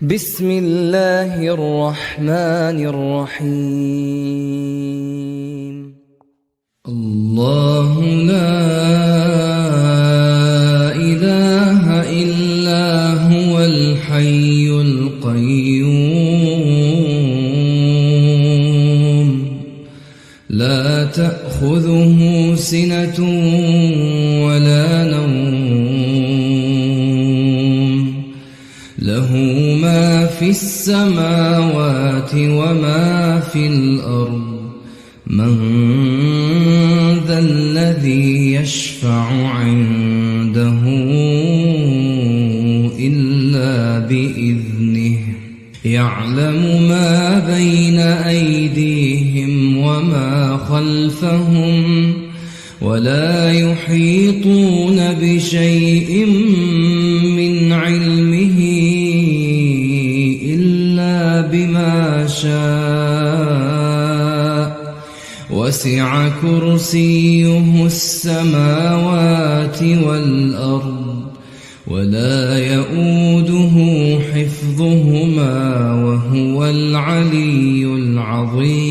بسم الله الرحمن الرحيم. الله لا إله إلا هو الحي القيوم لا تأخذه سنة ولا نوم له ما في السماوات وما في الأرض من ذا الذي يشفع عنده إلا بإذنه يعلم ما بين أيديهم وما خلفهم ولا يحيطون بشيء من علمه إلا بما شاء وسع كرسيه السماوات والأرض ولا يؤوده حفظهما وهو العلي العظيم.